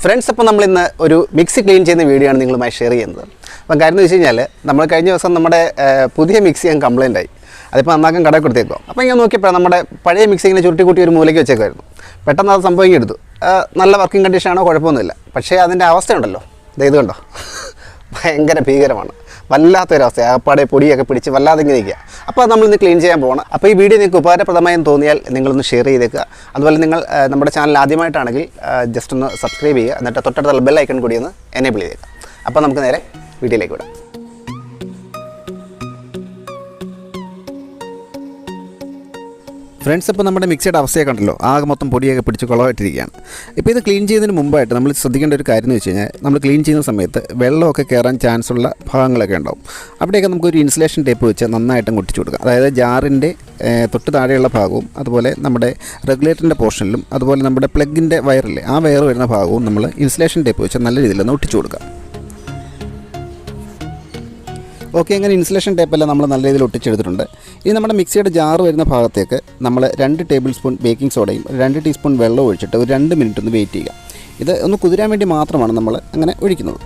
Friends, അപ്പോൾ നമ്മൾ ഇന്ന് ഒരു മിക്സി ക്ലീൻ ചെയ്യുന്ന വീഡിയോ ആണ് നിങ്ങളുമായി ഷെയർ ചെയ്യുന്നത്. അപ്പം കാര്യം എന്ന് വെച്ച് കഴിഞ്ഞാൽ നമ്മൾ കഴിഞ്ഞ ദിവസം നമ്മുടെ പുതിയ മിക്സി ഞാൻ കംപ്ലയിൻ്റ് ആയി. അതിപ്പോൾ നന്നാക്കാൻ കടയിൽ കൊടുത്തേക്കോ. അപ്പോൾ ഞാൻ നോക്കിയപ്പോൾ നമ്മുടെ പഴയ മിക്സി ഇങ്ങനെ ചുരുട്ടി കൂട്ടി ഒരു മൂലയ്ക്ക് വെച്ചേക്കായിരുന്നു. പെട്ടെന്ന് അത് സംഭവം എടുത്തു. നല്ല വർക്കിംഗ് കണ്ടീഷനാണോ കുഴപ്പമൊന്നുമില്ല. പക്ഷേ അതിൻ്റെ അവസ്ഥയുണ്ടല്ലോ, ഇത് കണ്ടോ, ഭയങ്കര ഭീകരമാണ്. വല്ലാത്തൊരവസ്ഥ, ആപ്പാടെ പൊടിയൊക്കെ പിടിച്ച് വല്ലാതെ ഇങ്ങനെ നിൽക്കുക. അപ്പോൾ അത് നമ്മളിന്ന് ക്ലീൻ ചെയ്യാൻ പോകണം. അപ്പോൾ ഈ വീഡിയോ നിങ്ങൾക്ക് ഉപകാരപ്രദമായെന്ന് തോന്നിയാൽ നിങ്ങളൊന്ന് ഷെയർ ചെയ്തേക്കുക. അതുപോലെ നിങ്ങൾ നമ്മുടെ ചാനൽ ആദ്യമായിട്ടാണെങ്കിൽ ജസ്റ്റ് ഒന്ന് സബ്സ്ക്രൈബ് ചെയ്യുക. എന്നിട്ട് തൊട്ടടുത്തുള്ള ബെൽ ഐക്കൺ കൂടി ഒന്ന് എനേബിൾ ചെയ്തേക്കുക. അപ്പോൾ നമുക്ക് നേരെ വീഡിയോയിലേക്ക് വിടാം. ഫ്രണ്ട്സ്, ഇപ്പോൾ നമ്മുടെ മിക്സിയുടെ അവസ്ഥയൊക്കെ ഉണ്ടല്ലോ, ആകെ മൊത്തം പൊടിയൊക്കെ പിടിച്ച് കുളമായിട്ടിരിക്കുകയാണ്. ഇപ്പോൾ ഇത് ക്ലീൻ ചെയ്യുന്നതിന് മുമ്പായിട്ട് നമ്മൾ ശ്രദ്ധിക്കേണ്ട ഒരു കാര്യം എന്ന് വെച്ച് കഴിഞ്ഞാൽ, നമ്മൾ ക്ലീൻ ചെയ്യുന്ന സമയത്ത് വെള്ളമൊക്കെ കയറാൻ ചാൻസ് ഉള്ള ഭാഗങ്ങളൊക്കെ ഉണ്ടാവും. അവിടെയൊക്കെ നമുക്കൊരു ഇൻസുലേഷൻ ടേപ്പ് വെച്ച് നന്നായിട്ടും ഒട്ടിച്ചു കൊടുക്കാം. അതായത് ജാറിൻ്റെ തൊട്ട് താഴെയുള്ള ഭാഗവും അതുപോലെ നമ്മുടെ റെഗുലേറ്ററിൻ്റെ പോർഷനിലും അതുപോലെ നമ്മുടെ പ്ലഗിൻ്റെ വയറില്ലേ, ആ വയർ വരുന്ന ഭാഗവും നമ്മൾ ഇൻസുലേഷൻ ടേപ്പ് വെച്ച് നല്ല രീതിയിലൊന്ന് ഒട്ടിച്ചു കൊടുക്കാം. ഓക്കെ, അങ്ങനെ ഇൻസുലേഷൻ ടേപ്പെല്ലാം നമ്മൾ നല്ല രീതിയിൽ ഒട്ടിച്ചെടുത്തിട്ടുണ്ട്. ഇനി നമ്മുടെ മിക്സിയുടെ ജാറ് വരുന്ന ഭാഗത്തേക്ക് നമ്മൾ 2 ടേബിൾ സ്പൂൺ ബേക്കിംഗ് സോഡയും 2 ടീസ്പൂൺ വെള്ളം ഒഴിച്ചിട്ട് ഒരു 2 മിനിറ്റ് ഒന്ന് വെയിറ്റ് ചെയ്യുക. ഇത് ഒന്ന് കുതിരാൻ വേണ്ടി മാത്രമാണ് നമ്മൾ അങ്ങനെ ഒഴിക്കുന്നത്.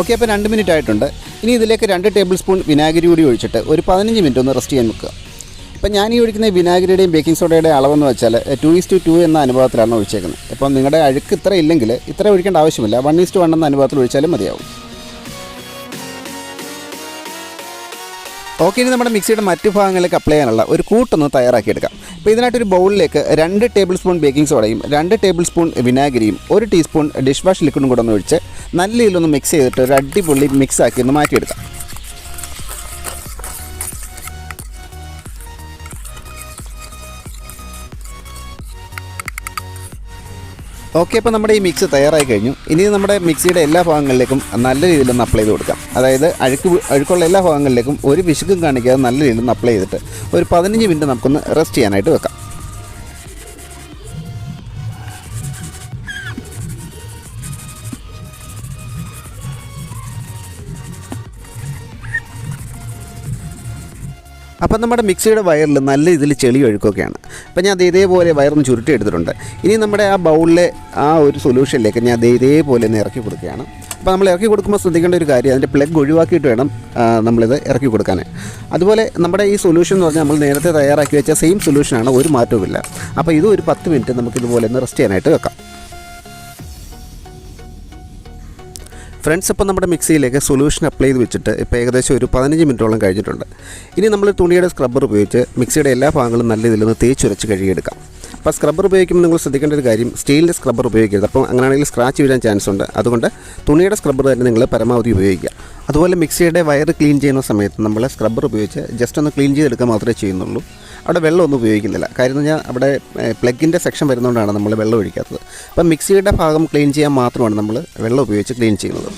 ഓക്കെ, അപ്പോൾ 2 മിനിറ്റ് ആയിട്ടുണ്ട്. ഇനി ഇതിലേക്ക് 2 ടേബിൾ സ്പൂൺ വിനാഗിരി കൂടി ഒഴിച്ചിട്ട് ഒരു 15 മിനിറ്റ് ഒന്ന് റെസ്റ്റ് ചെയ്യാൻ വെക്കുക. ഇപ്പം ഞാൻ ഈ ഒഴിക്കുന്ന വിനാഗിരിയുടെയും ബേക്കിംഗ് സോഡയുടെ അളവെന്ന് വെച്ചാൽ 2:2 എന്ന അനുപാതത്തിലാണ് ഒഴിച്ചേക്കുന്നത്. ഇപ്പം നിങ്ങളുടെ അഴുക്ക് ഇത്ര ഇല്ലെങ്കിൽ ഇത്ര ഒഴിക്കേണ്ട ആവശ്യമില്ല, 1:1 എന്ന അനുപാതത്തിൽ ഒഴിച്ചാലും മതിയാവും. ഓക്കെ, ഇനി നമ്മുടെ മിക്സിയുടെ മറ്റു ഭാഗങ്ങളിലേക്ക് അപ്ലൈ ചെയ്യാനുള്ള ഒരു കൂട്ടൊന്ന് തയ്യാറാക്കിയെടുക്കാം. അപ്പോൾ ഇതിനായിട്ടൊരു ബൗളിലേക്ക് 2 ടേബിൾ സ്പൂൺ ബേക്കിംഗ് സോഡയും 2 ടേബിൾ സ്പൂൺ വിനാഗിരിയും 1 ടീസ്പൂൺ ഡിഷ് വാഷ് ലിക്വിഡും കൂടെ ഒന്ന് ഒഴിച്ച് നല്ല രീതിയിലൊന്ന് മിക്സ് ചെയ്തിട്ട് ഒരു അടിപൊളി മിക്സ് ആക്കി ഒന്ന് മാറ്റിയെടുക്കാം. ഓക്കെ, അപ്പോൾ നമ്മുടെ ഈ മിക്സ് തയ്യാറായി കഴിഞ്ഞു. ഇനി നമ്മുടെ മിക്സിയുടെ എല്ലാ ഭാഗങ്ങളിലേക്കും നല്ല രീതിയിലൊന്ന് അപ്ലൈ ചെയ്ത് കൊടുക്കാം. അതായത് അഴുക്കുള്ള എല്ലാ ഭാഗങ്ങളിലേക്കും ഒരു പിശുക്കും കാണിക്കാതെ നല്ല രീതിയിലൊന്ന് അപ്ലൈ ചെയ്തിട്ട് ഒരു 15 മിനിറ്റ് നമുക്കൊന്ന് റെസ്റ്റ് ചെയ്യാനായിട്ട് വെക്കാം. അപ്പം നമ്മുടെ മിക്സിയുടെ വയറിൽ നല്ല രീതിയിൽ ചെളി ഒഴുക്കൊക്കെയാണ്. അപ്പം ഞാൻ ഇതേപോലെ വയറൊന്ന് ചുരുട്ടി എടുത്തിട്ടുണ്ട്. ഇനി നമ്മുടെ ആ ബൗളിലെ ആ ഒരു സൊല്യൂഷനിലേക്ക് ഞാൻ ഇതേപോലെ ഒന്ന് ഇറക്കി കൊടുക്കുകയാണ്. അപ്പോൾ നമ്മൾ ഇറക്കി കൊടുക്കുമ്പോൾ ശ്രദ്ധിക്കേണ്ട ഒരു കാര്യം, അതിൻ്റെ പ്ലഗ് ഒഴിവാക്കിയിട്ട് വേണം നമ്മളിത് ഇറക്കി കൊടുക്കാൻ. അതുപോലെ നമ്മുടെ ഈ സൊല്യൂഷൻ എന്ന് പറഞ്ഞാൽ നമ്മൾ നേരത്തെ തയ്യാറാക്കി വെച്ച സെയിം സൊല്യൂഷനാണ്, ഒരു മാറ്റവുമില്ല. അപ്പോൾ ഇത് ഒരു 10 മിനിറ്റ് നമുക്കിതുപോലെ ഒന്ന് റെസ്റ്റ് ചെയ്യാനായിട്ട് വെക്കാം. ഫ്രണ്ട്സ്, ഇപ്പോൾ നമ്മുടെ മിക്സിയിലേക്ക് സൊല്യൂഷൻ അപ്ലൈ ചെയ്ത് വെച്ചിട്ട് ഇപ്പോൾ ഏകദേശം ഒരു 15 മിനിറ്റോളം കഴിഞ്ഞിട്ടുണ്ട്. ഇനി നമ്മൾ തുണിയുടെ സ്ക്രബ്ബർ ഉപയോഗിച്ച് മിക്സിയുടെ എല്ലാ ഭാഗങ്ങളും നല്ല രീതിയിലൊന്ന് തേച്ചുരച്ച് കഴുകിയെടുക്കാം. അപ്പോൾ സ്ക്രബ്ബർ ഉപയോഗിക്കുമ്പോൾ നിങ്ങൾ ശ്രദ്ധിക്കേണ്ട ഒരു കാര്യം, സ്റ്റീലിൻ്റെ സ്ക്രബ്ബർ ഉപയോഗിക്കരുത്. അപ്പോൾ അങ്ങനെയാണെങ്കിൽ സ്ക്രാച്ച് വീഴാൻ ചാൻസ് ഉണ്ട്. അതുകൊണ്ട് തുണിയുടെ സ്ക്രബ്ബർ തന്നെ നിങ്ങൾ പരമാവധി ഉപയോഗിക്കുക. അതുപോലെ മിക്സിയുടെ വയർ ക്ലീൻ ചെയ്യുന്ന സമയത്ത് നമ്മൾ സ്ക്രബ്ബർ ഉപയോഗിച്ച് ജസ്റ്റ് ഒന്ന് ക്ലീൻ ചെയ്തെടുക്കുക മാത്രമേ ചെയ്യുന്നുള്ളൂ. അവിടെ വെള്ളമൊന്നും ഉപയോഗിക്കുന്നില്ല. കാര്യം എന്ന് പറഞ്ഞാൽ അവിടെ പ്ലഗിൻ്റെ സെക്ഷൻ വരുന്നതുകൊണ്ടാണ് നമ്മൾ വെള്ളം ഒഴിക്കാത്തത്. അപ്പം മിക്സിയുടെ ഭാഗം ക്ലീൻ ചെയ്യാൻ മാത്രമാണ് നമ്മൾ വെള്ളം ഉപയോഗിച്ച് ക്ലീൻ ചെയ്യുന്നത്.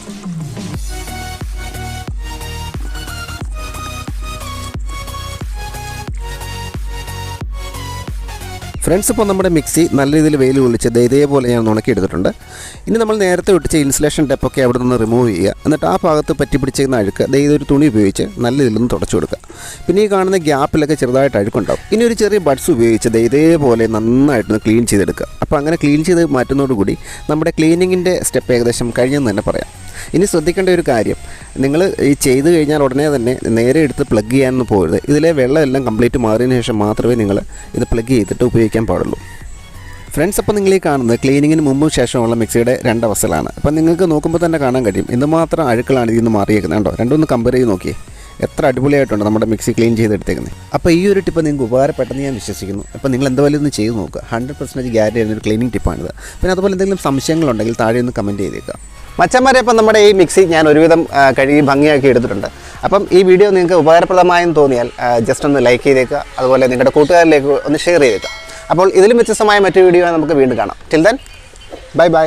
ഫ്രണ്ട്സ്, ഇപ്പോൾ നമ്മുടെ മിക്സി നല്ല രീതിയിൽ വെയിൽ കൊള്ളിച്ച് ഇതേപോലെ ഞാൻ ഉണക്കിയെടുത്തിട്ടുണ്ട്. ഇനി നമ്മൾ നേരത്തെ ഒട്ടിച്ച ഇൻസുലേഷൻ ടെപ്പൊക്കെ അവിടെ നിന്ന് റിമൂവ് ചെയ്യുക. എന്നിട്ട് ആ ഭാഗത്ത് പറ്റി പിടിച്ചിരിക്കുന്ന അഴുക്ക് ഇതൊരു തുണി ഉപയോഗിച്ച് നല്ല രീതിയിലൊന്ന് തുടച്ചു കൊടുക്കുക. പിന്നെ ഈ കാണുന്ന ഗ്യാപ്പിലൊക്കെ ചെറുതായിട്ട് അഴുക്കുണ്ടാവും. ഇനി ഒരു ചെറിയ ബഡ്സ് ഉപയോഗിച്ച് ഇതേപോലെ നന്നായിട്ടൊന്ന് ക്ലീൻ ചെയ്തെടുക്കുക. അപ്പോൾ അങ്ങനെ ക്ലീൻ ചെയ്ത് മാറ്റുന്നതോടുകൂടി നമ്മുടെ ക്ലീനിങ്ങിൻ്റെ സ്റ്റെപ്പ് ഏകദേശം കഴിഞ്ഞെന്ന് തന്നെ പറയാം. ഇനി ശ്രദ്ധിക്കേണ്ട ഒരു കാര്യം, നിങ്ങൾ ഈ ചെയ്ത് കഴിഞ്ഞാൽ ഉടനെ തന്നെ നേരെ എടുത്ത് പ്ലഗ് ചെയ്യാനൊന്നും പോകരുത്. ഇതിലെ വെള്ളം എല്ലാം കംപ്ലീറ്റ് മാറിയതിന് ശേഷം മാത്രമേ നിങ്ങൾ ഇത് പ്ലഗ് ചെയ്തിട്ട് ഉപയോഗിക്കാൻ പാടുള്ളൂ. ഫ്രണ്ട്സ്, അപ്പോൾ നിങ്ങൾ ഈ കാണുന്നത് ക്ലീനിങ്ങിന് മുമ്പും ശേഷമുള്ള മിക്സിയുടെ 2 അവസ്ഥകളാണ്. അപ്പോൾ നിങ്ങൾക്ക് നോക്കുമ്പോൾ തന്നെ കാണാൻ കഴിയും എന്തുമാത്രം അഴുക്കളാണ് ഇതിൽ നിന്ന് മാറിയേക്കുന്നത്. കണ്ടോ, രണ്ടൊന്ന് കമ്പയർ ചെയ്ത് നോക്കിയേ, എത്ര അടിപൊളിയായിട്ടുണ്ട് നമ്മുടെ മിക്സി ക്ലീൻ ചെയ്തെടുത്തേക്കുന്നത്. അപ്പോൾ ഈ ഒരു ടിപ്പ് നിങ്ങൾക്ക് ഉപകാരപ്പെട്ടെന്ന് ഞാൻ വിശ്വസിക്കുന്നു. അപ്പോൾ നിങ്ങൾ എന്തായാലും ഒന്ന് ചെയ്ത് നോക്കുക. 100% ഗ്യാരണ്ടി ആയിരുന്നൊരു ക്ലീനിങ് ടിപ്പാണിത്. പിന്നെ അതുപോലെ എന്തെങ്കിലും സംശയങ്ങളുണ്ടെങ്കിൽ താഴെ ഒന്ന് കമൻറ്റ് ചെയ്തേക്കുക. മച്ചന്മാരെ, അപ്പം നമ്മുടെ ഈ മിക്സി ഞാൻ ഒരുവിധം കഴുകി ഭംഗിയാക്കി എടുത്തിട്ടുണ്ട്. അപ്പം ഈ വീഡിയോ നിങ്ങൾക്ക് ഉപകാരപ്രദമായെന്ന് തോന്നിയാൽ ജസ്റ്റ് ഒന്ന് ലൈക്ക് ചെയ്തേക്കുക. അതുപോലെ നിങ്ങളുടെ കൂട്ടുകാരിലേക്ക് ഒന്ന് ഷെയർ ചെയ്തേക്കുക. അപ്പോൾ ഇതിലും വ്യത്യസ്തമായ മറ്റൊരു വീഡിയോ നമുക്ക് വീണ്ടും കാണാം. Till then, bye bye.